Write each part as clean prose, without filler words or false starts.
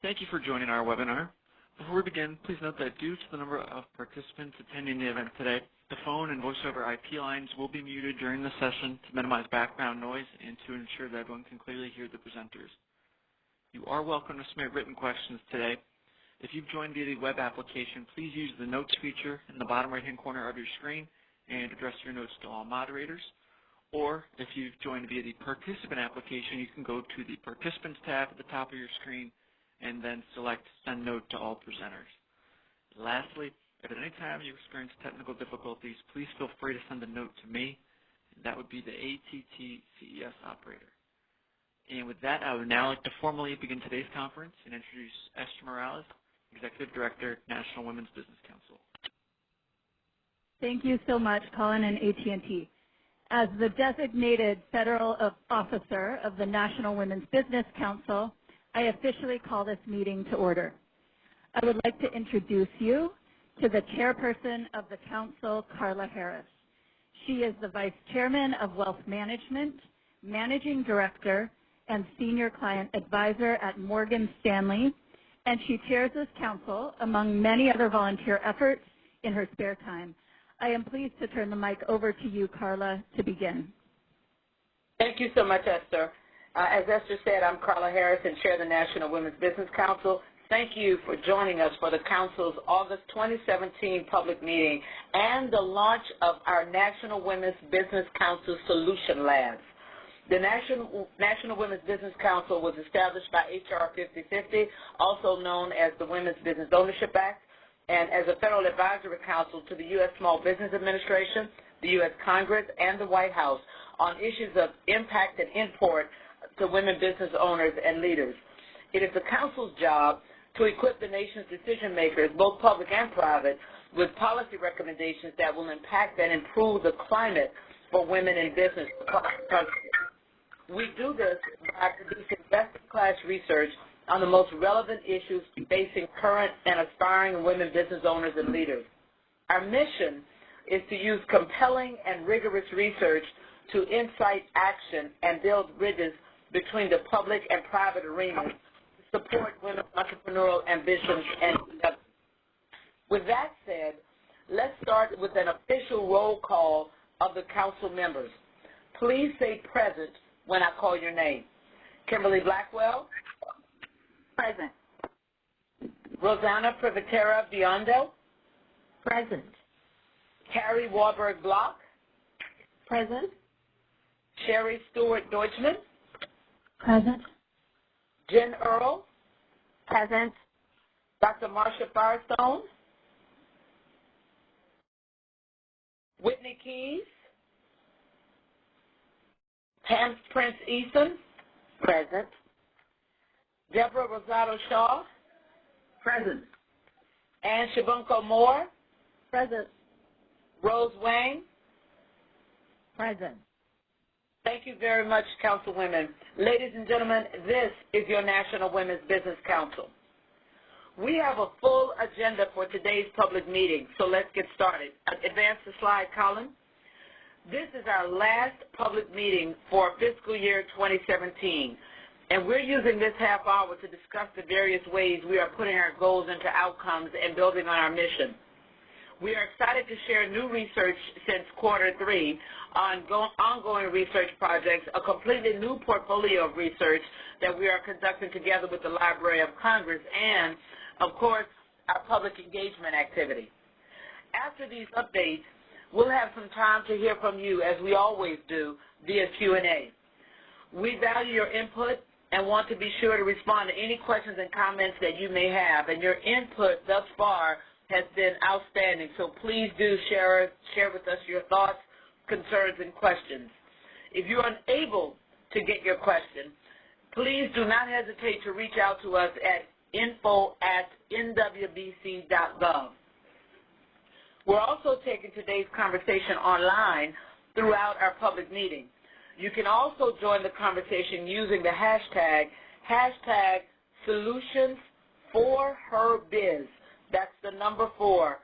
Thank you for joining our webinar. Before we begin, please note that due to the number of participants attending the event today, the phone and voice over IP lines will be muted during the session to minimize background noise and to ensure that everyone can clearly hear the presenters. You are welcome to submit written questions today. If you've joined via the web application, please use the notes feature in the bottom right-hand corner of your screen and address your notes to all moderators. Or if you've joined via the participant application, you can go to the participants tab at the top of your screen and then select send note to all presenters. Lastly, if at any time you experience technical difficulties, please feel free to send a note to me. That would be the ATT CES operator. And with that, I would now like to formally begin today's conference and introduce Esther Morales, Executive Director, National Women's Business Council. Thank you so much, Colin and AT&T. As the designated federal officer of the National Women's Business Council, I officially call this meeting to order. I would like to introduce you to the chairperson of the council, Carla Harris. She is the vice chairman of wealth management, managing director, and senior client advisor at Morgan Stanley, and she chairs this council among many other volunteer efforts in her spare time. I am pleased to turn the mic over to you, Carla, to begin. Thank you so much, Esther. As Esther said, I'm Carla Harris and chair of the National Women's Business Council. Thank you for joining us for the Council's August 2017 public meeting and the launch of our National Women's Business Council Solutions Labs. The National Women's Business Council was established by H.R. 5050, also known as the Women's Business Ownership Act, and as a federal advisory council to the U.S. Small Business Administration, the U.S. Congress, and the White House on issues of impact and import to women business owners and leaders. It is the council's job to equip the nation's decision makers, both public and private, with policy recommendations that will impact and improve the climate for women in business across the country. We do this by producing best-in-class research on the most relevant issues facing current and aspiring women business owners and leaders. Our mission is to use compelling and rigorous research to incite action and build bridges between the public and private arenas to support women's entrepreneurial ambitions and endeavors. With that said, let's start with an official roll call of the council members. Please say present when I call your name. Kimberly Blackwell. Present. Rosanna Privatera Biondo. Present. Carrie Warburg Block. Present. Sherry Stewart Deutschman. Present. Jen Earl. Present. Dr. Marsha Firestone. Whitney Keys. Pam Prince Easton. Present. Deborah Rosado Shaw. Present. Ann Shabunko Moore. Present. Rose Wang. Present. Thank you very much, Councilwomen. Ladies and gentlemen, this is your National Women's Business Council. We have a full agenda for today's public meeting, so let's get started. Advance the slide, Colin. This is our last public meeting for fiscal year 2017, and we're using this half hour to discuss the various ways we are putting our goals into outcomes and building on our mission. We are excited to share new research since Q3 on ongoing research projects, a completely new portfolio of research that we are conducting together with the Library of Congress, and, of course, our public engagement activity. After these updates, we'll have some time to hear from you, as we always do, via Q&A. We value your input and want to be sure to respond to any questions and comments that you may have, and your input thus far has been outstanding, so please do share with us your thoughts, concerns, and questions. If you're unable to get your question, please do not hesitate to reach out to us at info@nwbc.gov. We're also taking today's conversation online throughout our public meeting. You can also join the conversation using the hashtag #SolutionsForHerBiz. That's the number 4.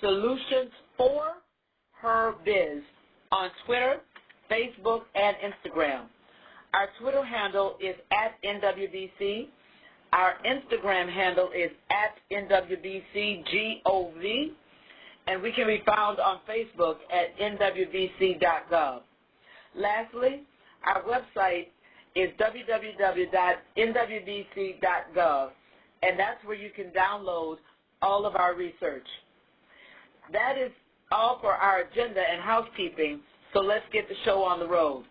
#SolutionsForHerBiz on Twitter, Facebook, and Instagram. Our Twitter handle is @NWBC. Our Instagram handle is @NWBCGOV, and we can be found on Facebook at nwbc.gov. Lastly, our website is www.nwbc.gov, and that's where you can download all of our research. That is all for our agenda and housekeeping, so let's get the show on the road.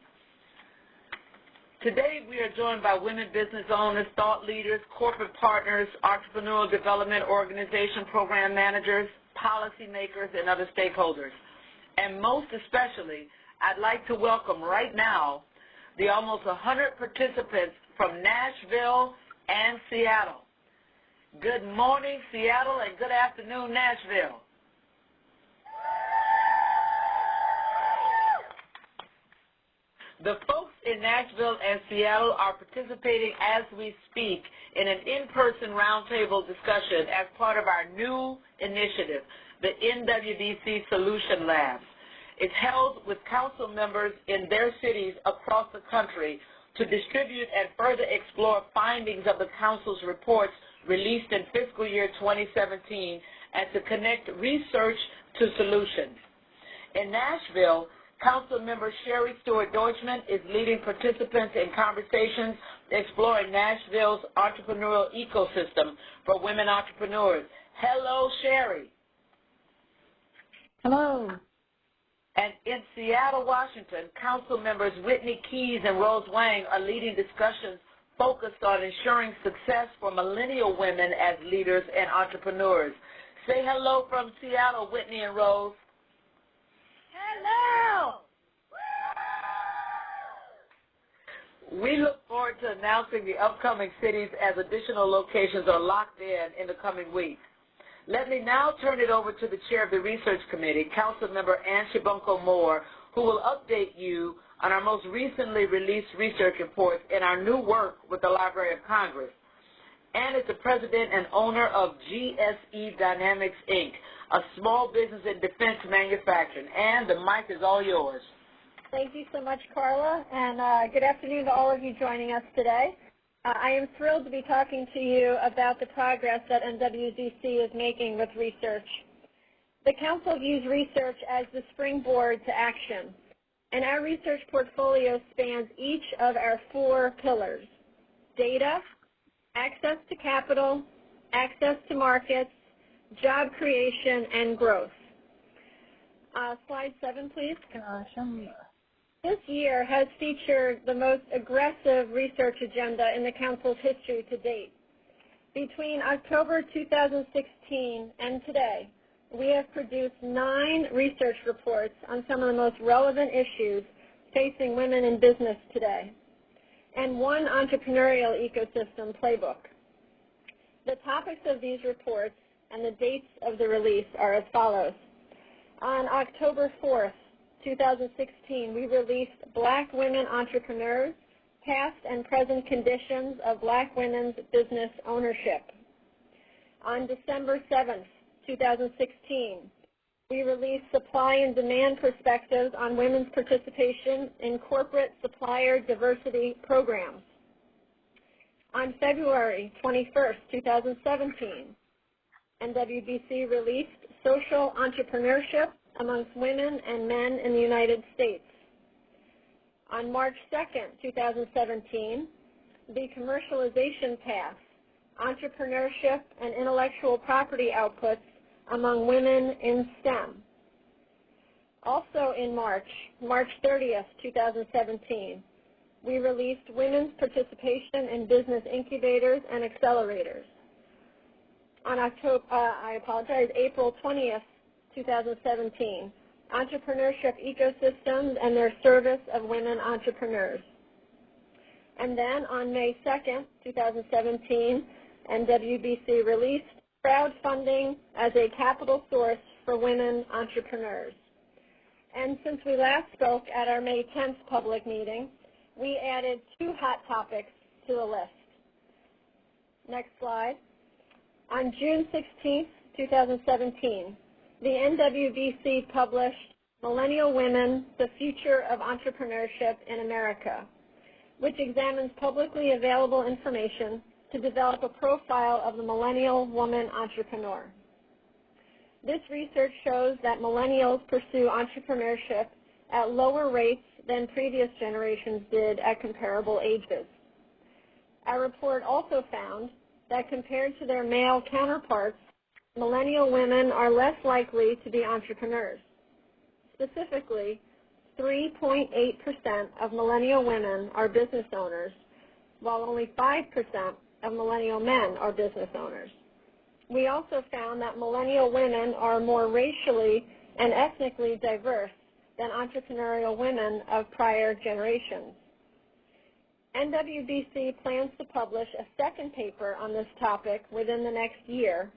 Today we are joined by women business owners, thought leaders, corporate partners, entrepreneurial development organization program managers, policymakers, and other stakeholders. And most especially, I'd like to welcome right now the almost 100 participants from Nashville and Seattle. Good morning, Seattle, and good afternoon, Nashville. The folks in Nashville and Seattle are participating as we speak in an in-person roundtable discussion as part of our new initiative, the NWBC Solutions Labs. It's held with council members in their cities across the country to distribute and further explore findings of the council's reports released in fiscal year 2017 and to connect research to solutions. In Nashville, Council member Sherry Stewart-Deutschman is leading participants in conversations exploring Nashville's entrepreneurial ecosystem for women entrepreneurs. Hello, Sherry. Hello. And in Seattle, Washington, council members Whitney Keys and Rose Wang are leading discussions focused on ensuring success for millennial women as leaders and entrepreneurs. Say hello from Seattle, Whitney and Rose. Hello. We look forward to announcing the upcoming cities as additional locations are locked in the coming weeks. Let me now turn it over to the chair of the research committee, Councilmember Ann Shibunko Moore, who will update you on our most recently released research reports and our new work with the Library of Congress. Ann is the president and owner of GSE Dynamics, Inc., a small business in defense manufacturing. Ann, the mic is all yours. Thank you so much, Carla, and good afternoon to all of you joining us today. I am thrilled to be talking to you about the progress that NWBC is making with research. The Council views research as the springboard to action, and our research portfolio spans each of our 4 pillars: data, access to capital, access to markets, job creation, and growth. Slide 7, please. This year has featured the most aggressive research agenda in the Council's history to date. Between October 2016 and today, we have produced 9 research reports on some of the most relevant issues facing women in business today, and 1 entrepreneurial ecosystem playbook. The topics of these reports and the dates of the release are as follows. On October 4th, 2016, we released Black Women Entrepreneurs, Past and Present Conditions of Black Women's Business Ownership. On December 7th, 2016, we released Supply and Demand Perspectives on Women's Participation in Corporate Supplier Diversity Programs. On February 21st, 2017, NWBC released Social Entrepreneurship Amongst Women and Men in the United States. On March 2nd, 2017, The Commercialization Path, Entrepreneurship and Intellectual Property Outputs Among Women in STEM. Also in March 30th, 2017, we released Women's Participation in Business Incubators and Accelerators. On April 20th, 2017, Entrepreneurship Ecosystems and Their Service of Women Entrepreneurs. And then on May 2nd, 2017, NWBC released Crowdfunding as a Capital Source for Women Entrepreneurs. And since we last spoke at our May 10th public meeting, we added 2 hot topics to the list. Next slide. On June 16th, 2017, the NWBC published Millennial Women, the Future of Entrepreneurship in America, which examines publicly available information to develop a profile of the millennial woman entrepreneur. This research shows that millennials pursue entrepreneurship at lower rates than previous generations did at comparable ages. Our report also found that compared to their male counterparts, millennial women are less likely to be entrepreneurs. Specifically, 3.8% of millennial women are business owners, while only 5% of millennial men are business owners. We also found that millennial women are more racially and ethnically diverse than entrepreneurial women of prior generations. NWBC plans to publish a second paper on this topic within the next year,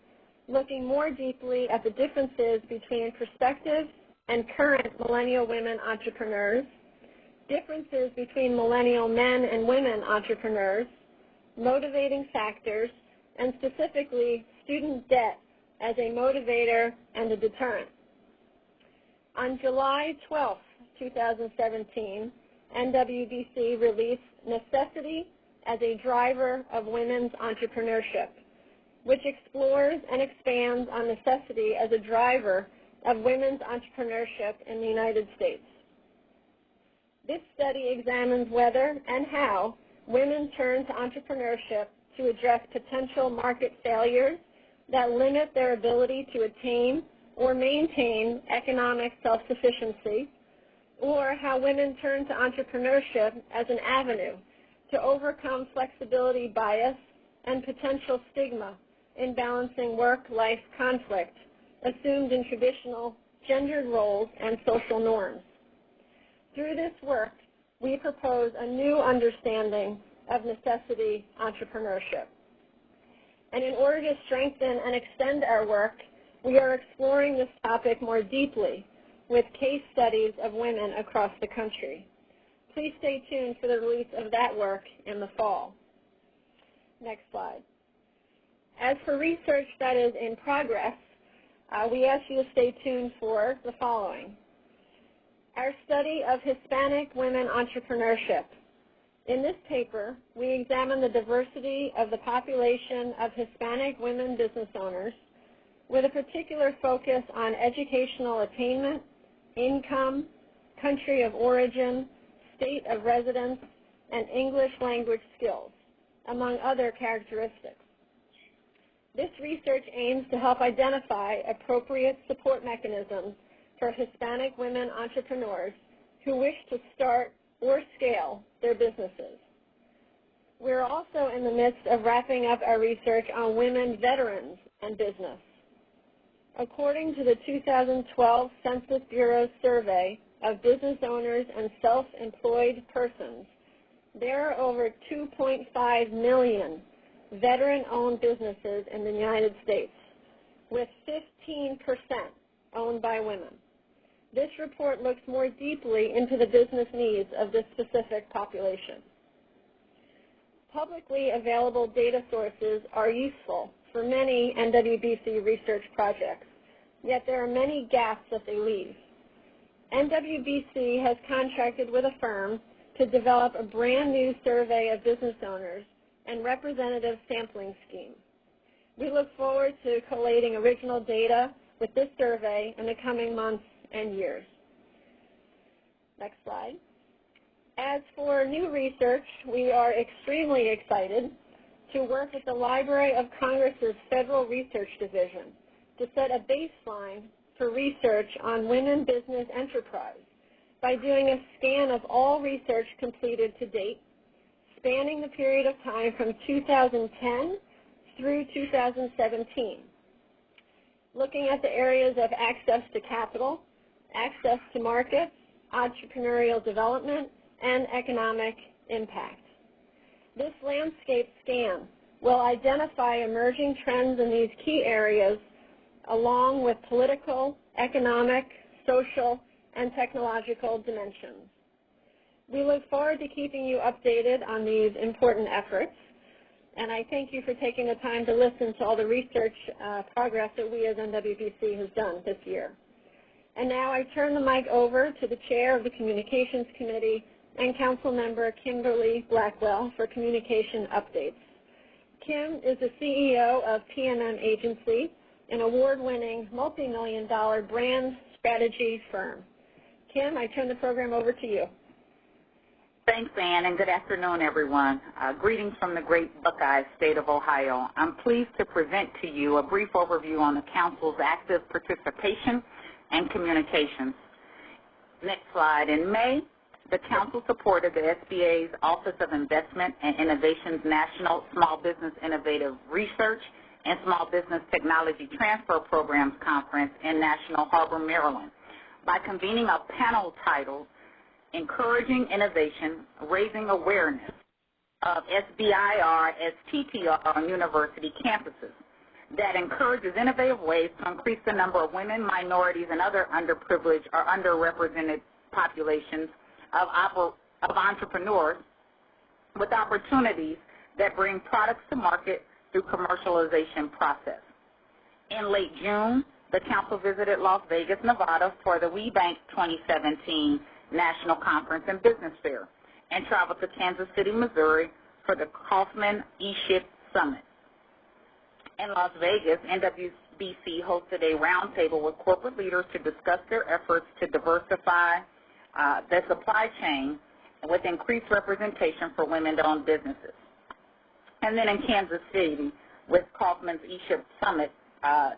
looking more deeply at the differences between prospective and current millennial women entrepreneurs, differences between millennial men and women entrepreneurs, motivating factors, and specifically student debt as a motivator and a deterrent. On July 12, 2017, NWBC released Necessity as a Driver of Women's Entrepreneurship, which explores and expands on necessity as a driver of women's entrepreneurship in the United States. This study examines whether and how women turn to entrepreneurship to address potential market failures that limit their ability to attain or maintain economic self-sufficiency, or how women turn to entrepreneurship as an avenue to overcome flexibility bias and potential stigma in balancing work-life conflict assumed in traditional gendered roles and social norms. Through this work, we propose a new understanding of necessity entrepreneurship. And in order to strengthen and extend our work, we are exploring this topic more deeply with case studies of women across the country. Please stay tuned for the release of that work in the fall. Next slide. As for research that is in progress, we ask you to stay tuned for the following. Our study of Hispanic women entrepreneurship. In this paper, we examine the diversity of the population of Hispanic women business owners with a particular focus on educational attainment, income, country of origin, state of residence, and English language skills, among other characteristics. This research aims to help identify appropriate support mechanisms for Hispanic women entrepreneurs who wish to start or scale their businesses. We're also in the midst of wrapping up our research on women veterans and business. According to the 2012 Census Bureau's survey of business owners and self-employed persons, there are over 2.5 million veteran-owned businesses in the United States, with 15% owned by women. This report looks more deeply into the business needs of this specific population. Publicly available data sources are useful for many NWBC research projects, yet there are many gaps that they leave. NWBC has contracted with a firm to develop a brand new survey of business owners and representative sampling scheme. We look forward to collating original data with this survey in the coming months and years. Next slide. As for new research, we are extremely excited to work with the Library of Congress's Federal Research Division to set a baseline for research on women business enterprise by doing a scan of all research completed to date, spanning the period of time from 2010 through 2017, looking at the areas of access to capital, access to markets, entrepreneurial development, and economic impact. This landscape scan will identify emerging trends in these key areas along with political, economic, social, and technological dimensions. We look forward to keeping you updated on these important efforts, and I thank you for taking the time to listen to all the research progress that we as NWBC has done this year. And now I turn the mic over to the Chair of the Communications Committee and Council Member Kimberly Blackwell for communication updates. Kim is the CEO of PMM Agency, an award-winning multi-million-dollar brand strategy firm. Kim, I turn the program over to you. Thanks, Ann, and good afternoon, everyone. Greetings from the great Buckeye State of Ohio. I'm pleased to present to you a brief overview on the Council's active participation and communications. Next slide. In May, the Council supported the SBA's Office of Investment and Innovation's National Small Business Innovative Research and Small Business Technology Transfer Programs Conference in National Harbor, Maryland, by convening a panel titled Encouraging Innovation, Raising Awareness of SBIR as TTR on University Campuses that encourages innovative ways to increase the number of women, minorities, and other underprivileged or underrepresented populations of entrepreneurs with opportunities that bring products to market through commercialization process. In late June, the Council visited Las Vegas, Nevada for the WeBank 2017 National Conference and Business Fair and traveled to Kansas City, Missouri for the Kaufman eShip Summit. In Las Vegas, NWBC hosted a roundtable with corporate leaders to discuss their efforts to diversify the supply chain with increased representation for women-owned businesses. And then in Kansas City, with Kaufman's eShip Summit,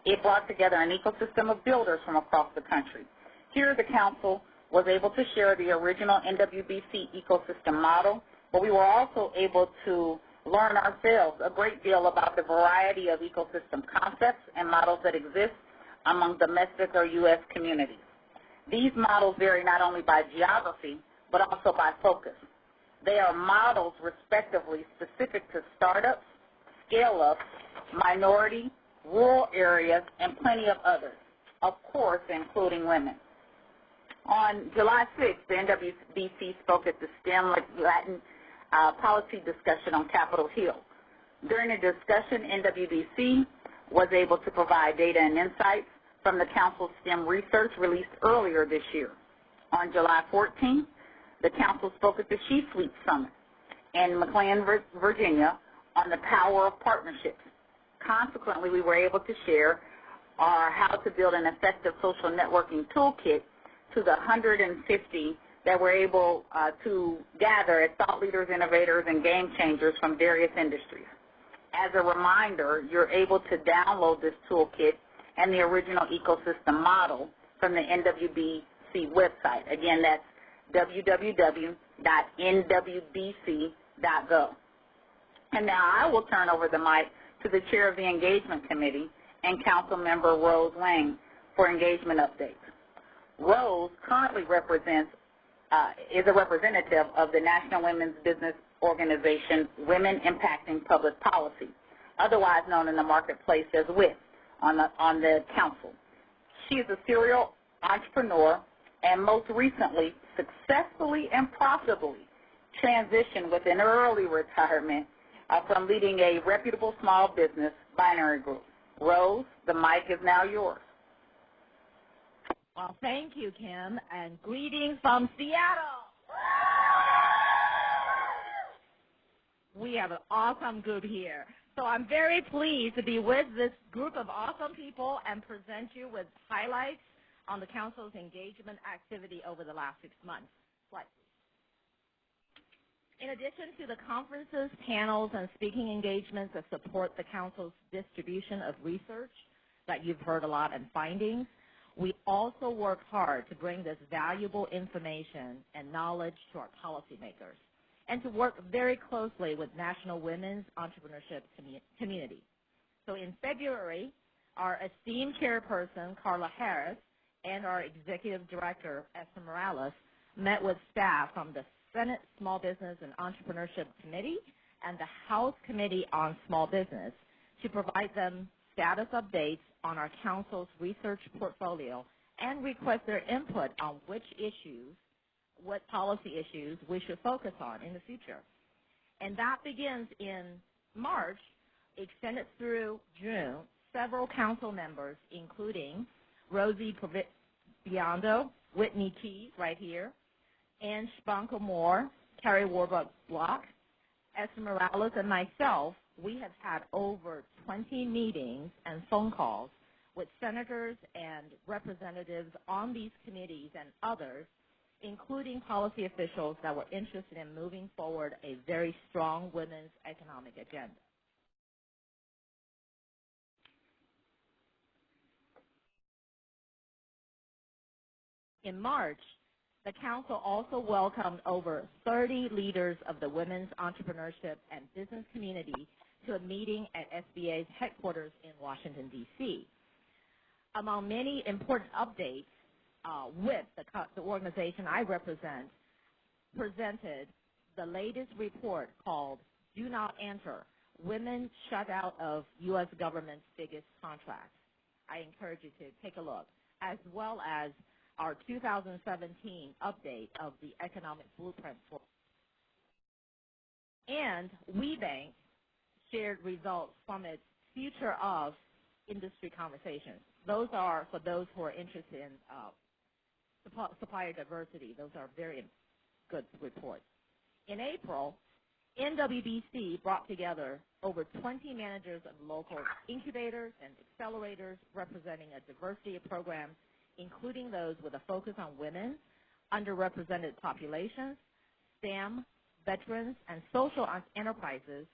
it brought together an ecosystem of builders from across the country. Here, the Council was able to share the original NWBC ecosystem model, but we were also able to learn ourselves a great deal about the variety of ecosystem concepts and models that exist among domestic or U.S. communities. These models vary not only by geography, but also by focus. They are models, respectively, specific to startups, scale-ups, minority, rural areas, and plenty of others, of course, including women. On July 6th, the NWBC spoke at the STEM Latin policy discussion on Capitol Hill. During the discussion, NWBC was able to provide data and insights from the Council's STEM research released earlier this year. On July 14th, the Council spoke at the She Suite Summit in McLean, Virginia, on the power of partnerships. Consequently, we were able to share how to build an effective social networking toolkit to the 150 that were able to gather as thought leaders, innovators, and game changers from various industries. As a reminder, you're able to download this toolkit and the original ecosystem model from the NWBC website. Again, that's www.nwbc.gov. And now I will turn over the mic to the Chair of the Engagement Committee and Council Member Rose Lang for engagement updates. Rose currently is a representative of the National Women's Business Organization Women Impacting Public Policy, otherwise known in the marketplace as WIP, on the Council. She is a serial entrepreneur and most recently successfully and profitably transitioned with an early retirement from leading a reputable small business binary group. Rose, the mic is now yours. Well, thank you, Kim, and greetings from Seattle. We have an awesome group here. So I'm very pleased to be with this group of awesome people and present you with highlights on the Council's engagement activity over the last 6 months. Slide, please. In addition to the conferences, panels, and speaking engagements that support the Council's distribution of research that you've heard a lot and findings, we also work hard to bring this valuable information and knowledge to our policymakers and to work very closely with National Women's Entrepreneurship community. So in February, our esteemed chairperson, Carla Harris, and our executive director, Esther Morales, met with staff from the Senate Small Business and Entrepreneurship Committee and the House Committee on Small Business to provide them status updates on our Council's research portfolio and request their input on which issues, what policy issues we should focus on in the future. And that begins in March, extended through June. Several Council members, including Rosie Biondo, Whitney Keys, right here, Ann Spanko Moore, Carrie Warbuck Block, Esther Morales and myself, we have had over 20 meetings and phone calls with senators and representatives on these committees and others, including policy officials that were interested in moving forward a very strong women's economic agenda. In March, the Council also welcomed over 30 leaders of the women's entrepreneurship and business community to a meeting at SBA's headquarters in Washington, D.C. Among many important updates with the organization I represent, presented the latest report called Do Not Enter, Women Shut Out of U.S. Government's Biggest Contracts. I encourage you to take a look, as well as our 2017 update of the Economic Blueprint. And WeBank shared results from its Future of Industry Conversations. Those are for those who are interested in supplier diversity. Those are very good reports. In April, NWBC brought together over 20 managers of local incubators and accelerators representing a diversity of programs, including those with a focus on women, underrepresented populations, STEM, veterans, and social enterprises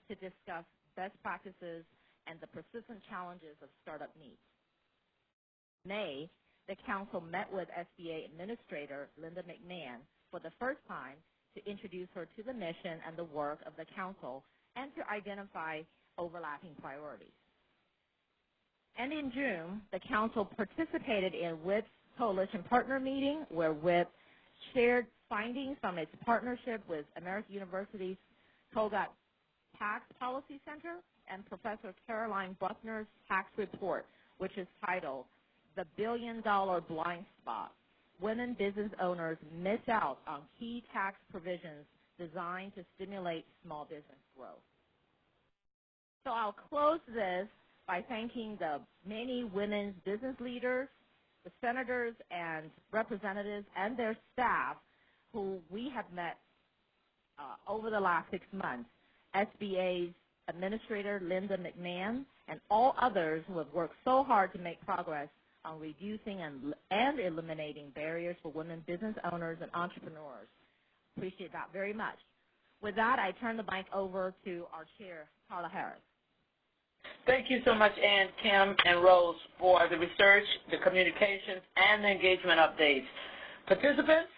to discuss best practices and the persistent challenges of startup needs. In May, the Council met with SBA Administrator Linda McMahon for the first time to introduce her to the mission and the work of the Council and to identify overlapping priorities. And in June, the Council participated in WIP's Coalition Partner Meeting, where WIP shared findings from its partnership with American University's Togat Tax Policy Center and Professor Caroline Buckner's tax report, which is titled The Billion-Dollar Blind Spot. Women business owners miss out on key tax provisions designed to stimulate small business growth. So I'll close this by thanking the many women's business leaders, the senators and representatives and their staff who we have met over the last 6 months, SBA's Administrator Linda McMahon, and all others who have worked so hard to make progress on reducing and eliminating barriers for women business owners and entrepreneurs. Appreciate that very much. With that, I turn the mic over to our chair, Carla Harris. Thank you so much, Ann, Kim, and Rose, for the research, the communications, and the engagement updates. Participants,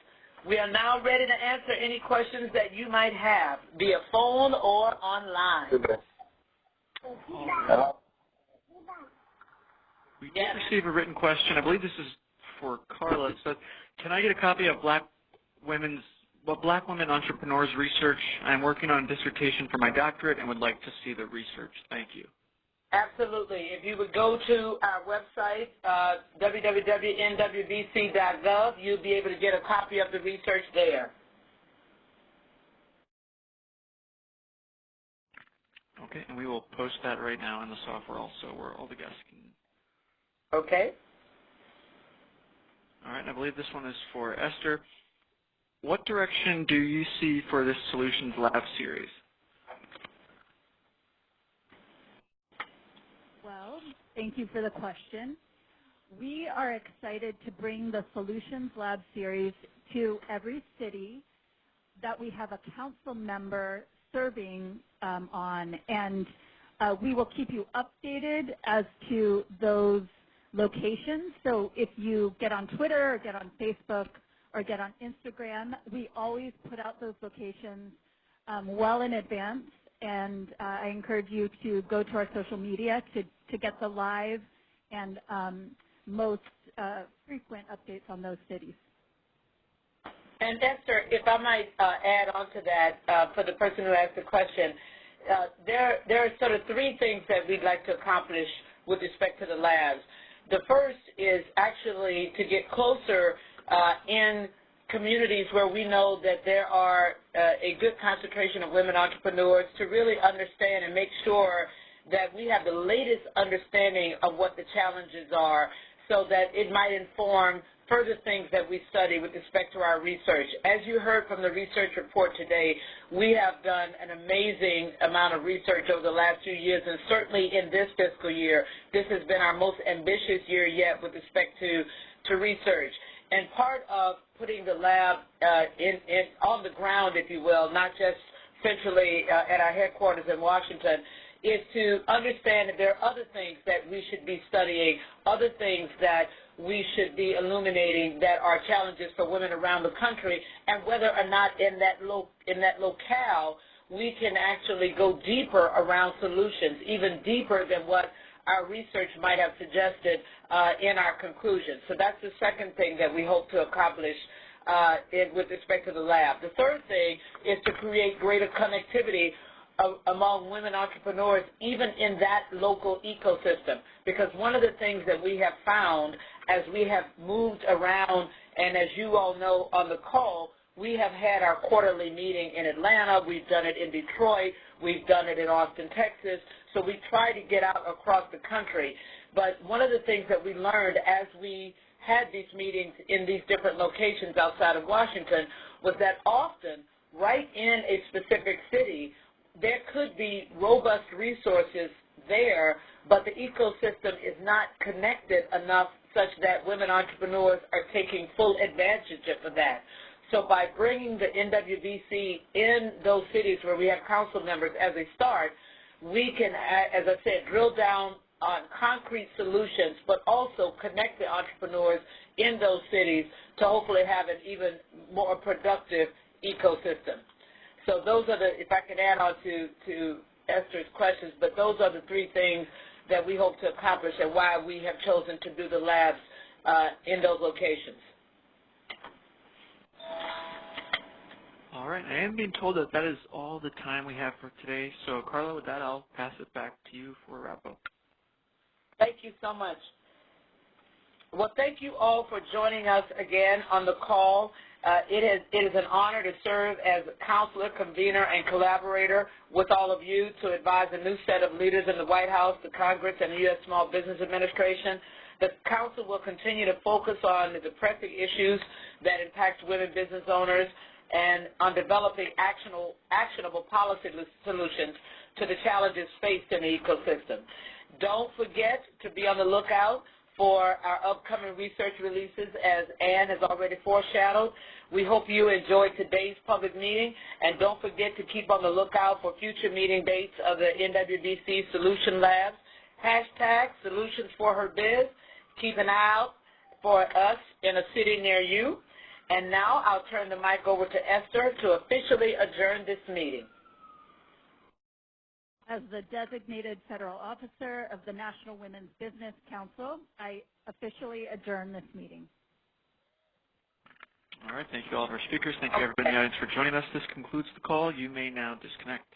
we are now ready to answer any questions that you might have via phone or online. We did receive a written question. I believe this is for Carla. It says, can I get a copy of Black Women Entrepreneurs Research? I'm working on a dissertation for my doctorate and would like to see the research. Thank you. Absolutely. If you would go to our website, www.nwbc.gov, you'll be able to get a copy of the research there. Okay, and we will post that right now in the software also where all the guests can. Okay. All right, and I believe this one is for Esther. What direction do you see for this Solutions Lab series? Well, thank you for the question. We are excited to bring the Solutions Lab series to every city that we have a council member serving on, and we will keep you updated as to those locations. So if you get on Twitter or get on Facebook or get on Instagram, we always put out those locations well in advance, and I encourage you to go to our social media to get the live and most frequent updates on those cities. And Esther, if I might add on to that for the person who asked the question, there are sort of three things that we'd like to accomplish with respect to the labs. The first is actually to get closer in communities where we know that there are a good concentration of women entrepreneurs to really understand and make sure that we have the latest understanding of what the challenges are so that it might inform further things that we study with respect to our research. As you heard from the research report today, we have done an amazing amount of research over the last few years, and certainly in this fiscal year, this has been our most ambitious year yet with respect to research. And part of putting the lab on the ground, if you will, not just centrally at our headquarters in Washington, is to understand that there are other things that we should be studying, other things that we should be illuminating that are challenges for women around the country, and whether or not in that locale we can actually go deeper around solutions, even deeper than what our research might have suggested in our conclusions. So that's the second thing that we hope to accomplish with respect to the lab. The third thing is to create greater connectivity among women entrepreneurs, even in that local ecosystem. Because one of the things that we have found as we have moved around, and as you all know on the call, we have had our quarterly meeting in Atlanta, we've done it in Detroit, we've done it in Austin, Texas, so we try to get out across the country. But one of the things that we learned as we had these meetings in these different locations outside of Washington was that often, right in a specific city, there could be robust resources there, but the ecosystem is not connected enough such that women entrepreneurs are taking full advantage of that. So by bringing the NWBC in those cities where we have council members as a start, we can, as I said, drill down on concrete solutions, but also connect the entrepreneurs in those cities to hopefully have an even more productive ecosystem. So those are the, if I can add on to Esther's questions, but those are the three things that we hope to accomplish and why we have chosen to do the labs in those locations. All right, I am being told that that is all the time we have for today. So, Carla, with that, I'll pass it back to you for a wrap-up. Thank you so much. Well, thank you all for joining us again on the call. It is an honor to serve as counselor, convener, and collaborator with all of you to advise a new set of leaders in the White House, the Congress, and the U.S. Small Business Administration. The Council will continue to focus on the pressing issues that impact women business owners and on developing actionable policy solutions to the challenges faced in the ecosystem. Don't forget to be on the lookout for our upcoming research releases, as Ann has already foreshadowed. We hope you enjoyed today's public meeting, and don't forget to keep on the lookout for future meeting dates of the NWBC Solutions Labs. Hashtag Solutions for Her Biz. Keep an eye out for us in a city near you. And now I'll turn the mic over to Esther to officially adjourn this meeting. As the designated federal officer of the National Women's Business Council, I officially adjourn this meeting. All right, thank you all of our speakers. Thank you everybody in the audience for joining us. This concludes the call. You may now disconnect.